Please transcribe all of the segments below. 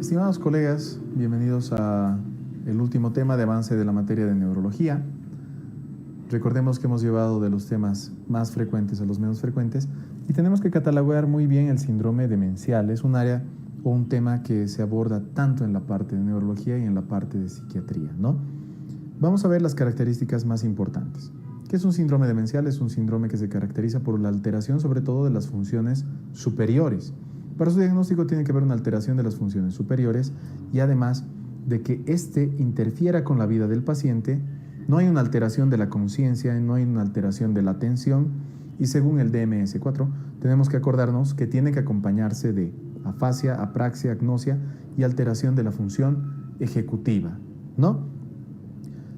Estimados colegas, bienvenidos a el último tema de avance de la materia de neurología. Recordemos que hemos llevado de los temas más frecuentes a los menos frecuentes y tenemos que catalogar muy bien el síndrome demencial. Es un área o un tema que se aborda tanto en la parte de neurología y en la parte de psiquiatría, ¿no? Vamos a ver las características más importantes. ¿Qué es un síndrome demencial? Es un síndrome que se caracteriza por la alteración sobre todo de las funciones superiores. Para su diagnóstico tiene que haber una alteración de las funciones superiores y además de que éste interfiera con la vida del paciente. No hay una alteración de la conciencia, no hay una alteración de la atención y según el DMS-4 tenemos que acordarnos que tiene que acompañarse de afasia, apraxia, agnosia y alteración de la función ejecutiva, ¿no?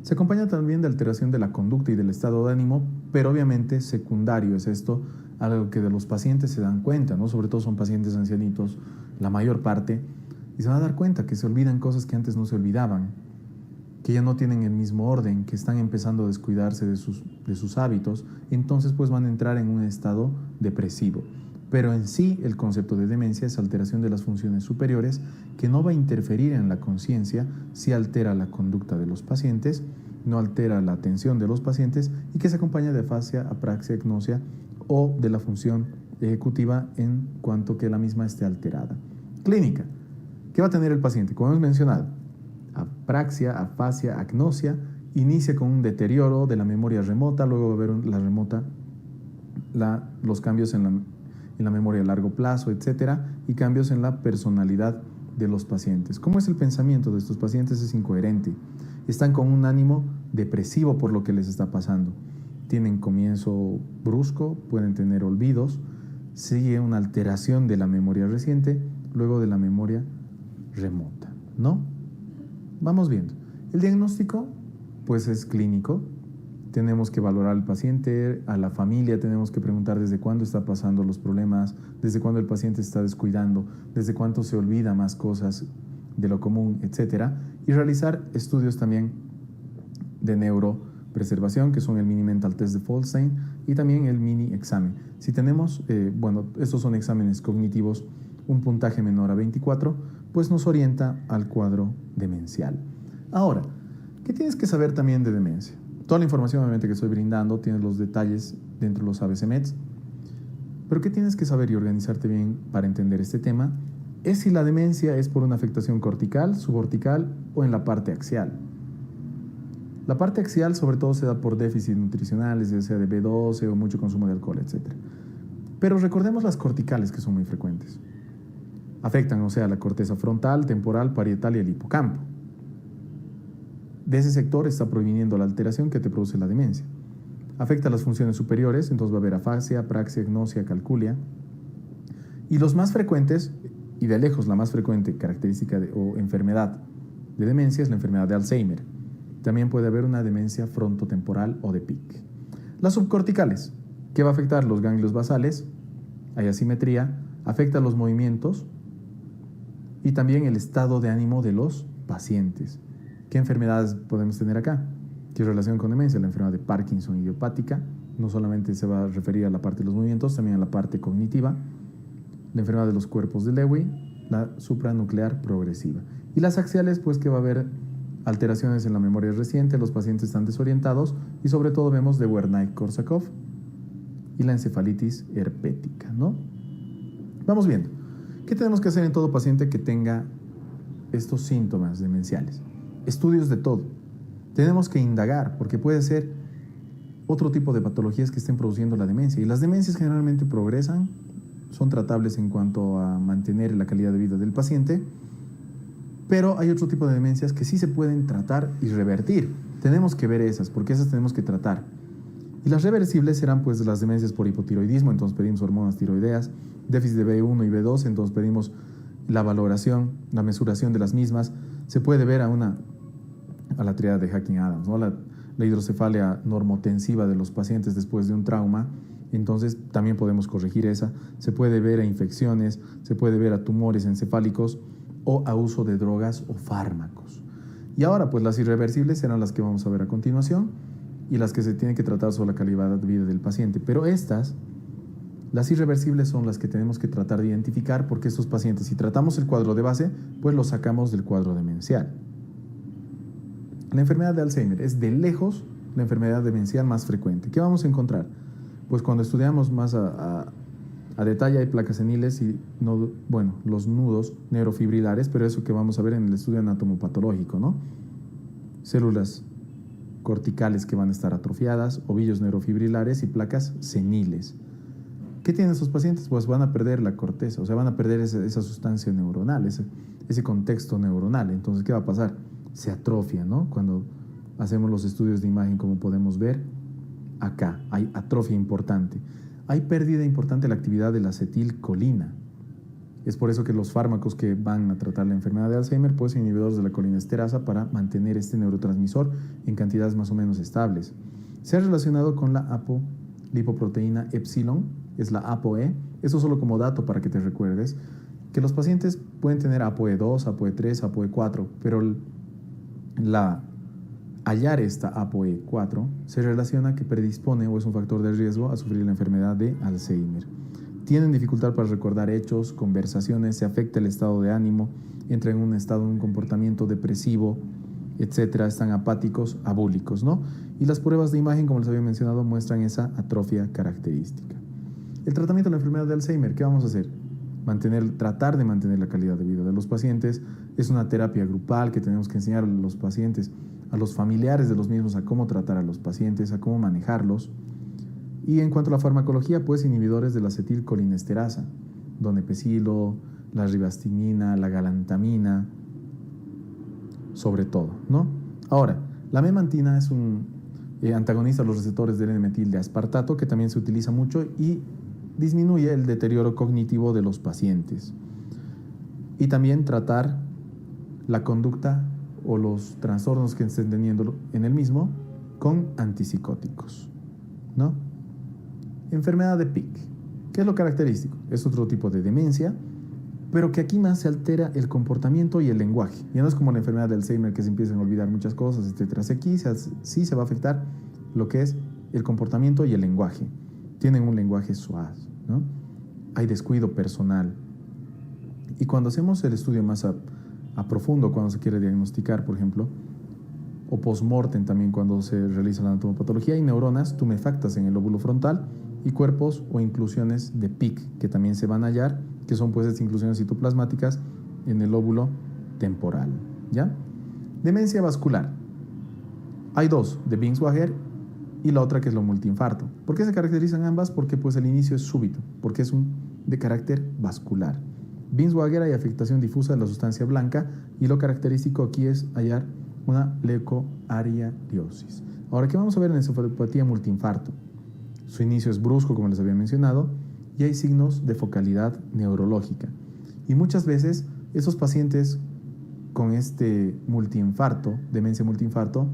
Se acompaña también de alteración de la conducta y del estado de ánimo, pero obviamente secundario es esto, algo que de los pacientes se dan cuenta, ¿no? Sobre todo son pacientes ancianitos, la mayor parte, y se van a dar cuenta que se olvidan cosas que antes no se olvidaban, que ya no tienen el mismo orden, que están empezando a descuidarse de sus hábitos, entonces pues van a entrar en un estado depresivo. Pero en sí el concepto de demencia es alteración de las funciones superiores que no va a interferir en la conciencia, sí altera la conducta de los pacientes, no altera la atención de los pacientes y que se acompaña de afasia, apraxia, agnosia o de la función ejecutiva en cuanto que la misma esté alterada. Clínica. ¿Qué va a tener el paciente? Como hemos mencionado, apraxia, afasia, agnosia, inicia con un deterioro de la memoria remota, luego va a haber los cambios en la memoria a largo plazo, etcétera, y cambios en la personalidad de los pacientes. ¿Cómo es el pensamiento de estos pacientes? Es incoherente. Están con un ánimo depresivo por lo que les está pasando. Tienen comienzo brusco, pueden tener olvidos, sigue una alteración de la memoria reciente, luego de la memoria remota, ¿no? Vamos viendo. El diagnóstico, pues es clínico. Tenemos que valorar al paciente, a la familia, tenemos que preguntar desde cuándo está pasando los problemas, desde cuándo el paciente está descuidando, desde cuánto se olvida más cosas de lo común, etcétera, y realizar estudios también de neuropreservación, que son el Mini Mental Test de Folstein y también el mini examen. Si tenemos, estos son exámenes cognitivos, un puntaje menor a 24, pues nos orienta al cuadro demencial. Ahora, ¿qué tienes que saber también de demencia? Toda la información obviamente que estoy brindando, tienes los detalles dentro de los ABC-MEDs, pero ¿qué tienes que saber y organizarte bien para entender este tema? Es si la demencia es por una afectación cortical, subcortical o en la parte axial. La parte axial sobre todo se da por déficit nutricionales, ya sea de B12 o mucho consumo de alcohol, etc. Pero recordemos las corticales que son muy frecuentes. Afectan, o sea, la corteza frontal, temporal, parietal y el hipocampo. De ese sector está proviniendo la alteración que te produce la demencia. Afecta las funciones superiores, entonces va a haber afasia, apraxia, agnosia, calculia. Y los más frecuentes, y de lejos la más frecuente característica o enfermedad de demencia es la enfermedad de Alzheimer. También puede haber una demencia frontotemporal o de PIC. Las subcorticales, que va a afectar los ganglios basales, hay asimetría, afecta los movimientos y también el estado de ánimo de los pacientes. ¿Qué enfermedades podemos tener acá? ¿Qué relación con demencia? La enfermedad de Parkinson idiopática, no solamente se va a referir a la parte de los movimientos, también a la parte cognitiva. La enfermedad de los cuerpos de Lewy, la supranuclear progresiva. Y las axiales, pues que va a haber alteraciones en la memoria reciente, los pacientes están desorientados y sobre todo vemos de Wernicke-Korsakoff y la encefalitis herpética, ¿no? Vamos viendo. ¿Qué tenemos que hacer en todo paciente que tenga estos síntomas demenciales? Estudios de todo. Tenemos que indagar porque puede ser otro tipo de patologías que estén produciendo la demencia y las demencias generalmente progresan, son tratables en cuanto a mantener la calidad de vida del paciente, pero hay otro tipo de demencias que sí se pueden tratar y revertir. Tenemos que ver esas porque esas tenemos que tratar. Y las reversibles serán pues las demencias por hipotiroidismo, entonces pedimos hormonas tiroideas, déficit de B1 y B2, entonces pedimos la valoración, la mesuración de las mismas. Se puede ver a la triada de Hacking-Adams, ¿no? La hidrocefalia normotensiva de los pacientes después de un trauma, entonces también podemos corregir esa. Se puede ver a infecciones, se puede ver a tumores encefálicos o a uso de drogas o fármacos. Y ahora pues las irreversibles serán las que vamos a ver a continuación y las que se tienen que tratar sobre la calidad de vida del paciente, pero estas Las irreversibles son las que tenemos que tratar de identificar, porque estos pacientes, si tratamos el cuadro de base, pues los sacamos del cuadro demencial. La enfermedad de Alzheimer es de lejos la enfermedad demencial más frecuente. ¿Qué vamos a encontrar? Pues cuando estudiamos más a detalle hay placas seniles y los nudos neurofibrilares, pero eso que vamos a ver en el estudio anatomopatológico, ¿no? Células corticales que van a estar atrofiadas, ovillos neurofibrilares y placas seniles. ¿Qué tienen esos pacientes? Pues van a perder la corteza, o sea, van a perder esa sustancia neuronal, ese contexto neuronal. Entonces, ¿qué va a pasar? Se atrofia, ¿no? Cuando hacemos los estudios de imagen, como podemos ver, acá hay atrofia importante. Hay pérdida importante de la actividad de la acetilcolina. Es por eso que los fármacos que van a tratar la enfermedad de Alzheimer, pues inhibidores de la colinesterasa para mantener este neurotransmisor en cantidades más o menos estables. Se ha relacionado con la apolipoproteína epsilon, es la ApoE. Eso solo como dato para que te recuerdes, que los pacientes pueden tener ApoE2, ApoE3, ApoE4, pero hallar esta ApoE4 se relaciona que predispone o es un factor de riesgo a sufrir la enfermedad de Alzheimer. Tienen dificultad para recordar hechos, conversaciones, se afecta el estado de ánimo, entran en un estado de un comportamiento depresivo, etcétera, están apáticos, abúlicos, ¿no? Y las pruebas de imagen, como les había mencionado, muestran esa atrofia característica. El tratamiento de la enfermedad de Alzheimer, ¿qué vamos a hacer? Tratar de mantener la calidad de vida de los pacientes. Es una terapia grupal que tenemos que enseñar a los pacientes, a los familiares de los mismos, a cómo tratar a los pacientes, a cómo manejarlos. Y en cuanto a la farmacología, pues inhibidores de la acetilcolinesterasa, donepezilo, la ribastimina, la galantamina, sobre todo, ¿no? Ahora, la memantina es un antagonista a los receptores del N-metil de aspartato, que también se utiliza mucho y disminuye el deterioro cognitivo de los pacientes. Y también tratar la conducta o los trastornos que estén teniendo en el mismo con antipsicóticos, ¿no? Enfermedad de Pick. ¿Qué es lo característico? Es otro tipo de demencia, pero que aquí más se altera el comportamiento y el lenguaje. Ya no es como la enfermedad de Alzheimer, que se empiezan a olvidar muchas cosas, etcétera. Aquí sí se va a afectar lo que es el comportamiento y el lenguaje. Tienen un lenguaje suave, ¿no? Hay descuido personal. Y cuando hacemos el estudio más a profundo, cuando se quiere diagnosticar, por ejemplo, o post-mortem también cuando se realiza la anatomopatología, hay neuronas tumefactas en el lóbulo frontal y cuerpos o inclusiones de PIC que también se van a hallar, que son pues estas inclusiones citoplasmáticas en el lóbulo temporal, ¿ya? Demencia vascular. Hay dos, de Binswanger y la otra que es lo multiinfarto. ¿Por qué se caracterizan ambas? Porque pues el inicio es súbito, porque es de carácter vascular. Binswanger hay afectación difusa de la sustancia blanca y lo característico aquí es hallar una leucoariariosis. Ahora, ¿qué vamos a ver en encefalopatía multiinfarto? Su inicio es brusco, como les había mencionado, y hay signos de focalidad neurológica. Y muchas veces esos pacientes con este multiinfarto, demencia multiinfarto,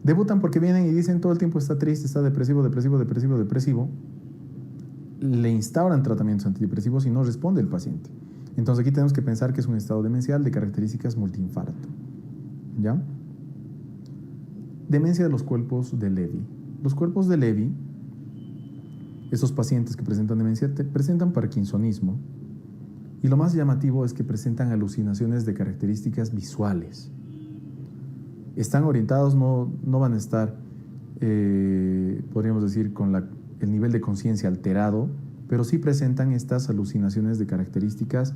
debutan porque vienen y dicen todo el tiempo está triste, está depresivo, le instauran tratamientos antidepresivos y no responde el paciente. Entonces aquí tenemos que pensar que es un estado demencial de características multiinfarto, ¿ya? Demencia de los cuerpos de Levy. Los cuerpos de Levy, esos pacientes que presentan demencia, presentan parkinsonismo, y lo más llamativo es que presentan alucinaciones de características visuales. Están orientados, no van a estar, podríamos decir, con el nivel de conciencia alterado, pero sí presentan estas alucinaciones de características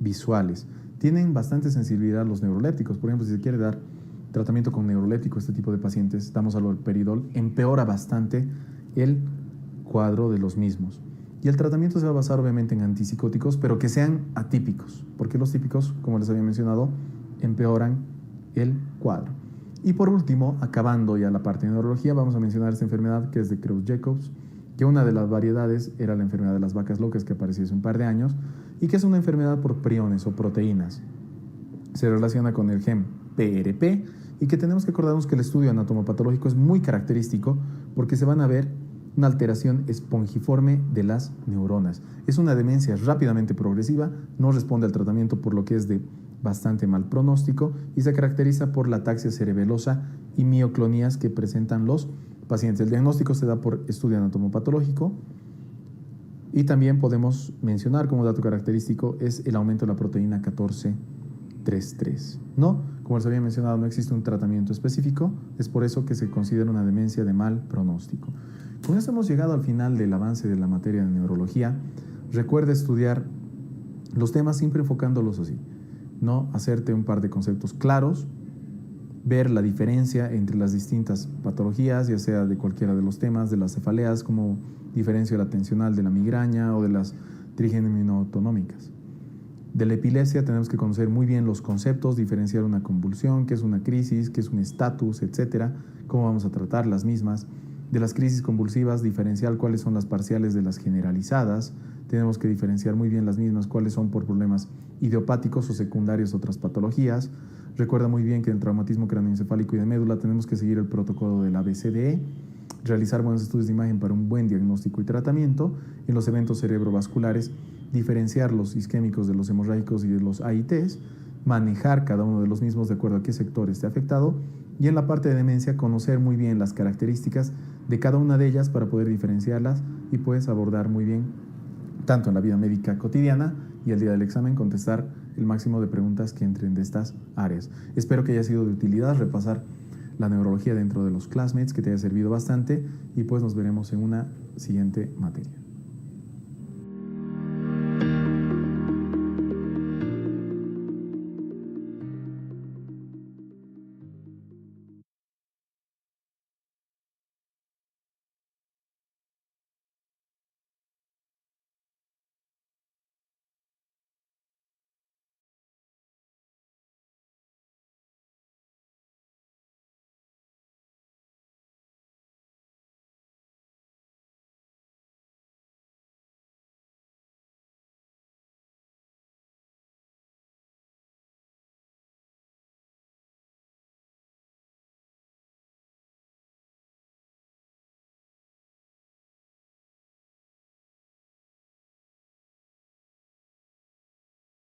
visuales. Tienen bastante sensibilidad a los neurolépticos. Por ejemplo, si se quiere dar tratamiento con neuroléptico a este tipo de pacientes, damos haloperidol, empeora bastante el cuadro de los mismos. Y el tratamiento se va a basar obviamente en antipsicóticos, pero que sean atípicos, porque los típicos, como les había mencionado, empeoran el cuadro. Y por último, acabando ya la parte de neurología, vamos a mencionar esta enfermedad que es de Creutzfeldt-Jacobs, que una de las variedades era la enfermedad de las vacas locas que apareció hace un par de años y que es una enfermedad por priones o proteínas. Se relaciona con el gen PRP y que tenemos que acordarnos que el estudio anatomopatológico es muy característico porque se van a ver una alteración espongiforme de las neuronas. Es una demencia rápidamente progresiva, no responde al tratamiento por lo que es de bastante mal pronóstico y se caracteriza por la ataxia cerebelosa y mioclonías que presentan los pacientes. El diagnóstico se da por estudio anatomopatológico Y también podemos mencionar como dato característico es el aumento de la proteína 14:3:3. No, como les había mencionado, no existe un tratamiento específico, es por eso que se considera una demencia de mal pronóstico. Con esto hemos llegado al final del avance de la materia de neurología. Recuerda estudiar los temas siempre enfocándolos así, ¿no? Hacerte un par de conceptos claros, ver la diferencia entre las distintas patologías, ya sea de cualquiera de los temas, de las cefaleas, como diferencia la tensional de la migraña o de las trigeminautonómicas. De la epilepsia tenemos que conocer muy bien los conceptos, diferenciar una convulsión, qué es una crisis, qué es un estatus, etcétera, cómo vamos a tratar las mismas. De las crisis convulsivas, diferenciar cuáles son las parciales de las generalizadas. Tenemos que diferenciar muy bien las mismas, cuáles son por problemas idiopáticos o secundarios otras patologías. Recuerda muy bien que en traumatismo cráneoencefálico y de médula tenemos que seguir el protocolo del ABCDE, realizar buenos estudios de imagen para un buen diagnóstico y tratamiento. En los eventos cerebrovasculares, diferenciar los isquémicos de los hemorrágicos y de los AITs, manejar cada uno de los mismos de acuerdo a qué sector esté afectado, y en la parte de demencia conocer muy bien las características de cada una de ellas para poder diferenciarlas y pues abordar muy bien, tanto en la vida médica cotidiana y el día del examen, contestar el máximo de preguntas que entren de estas áreas. Espero que haya sido de utilidad repasar la neurología dentro de los classmates, que te haya servido bastante, y pues nos veremos en una siguiente materia.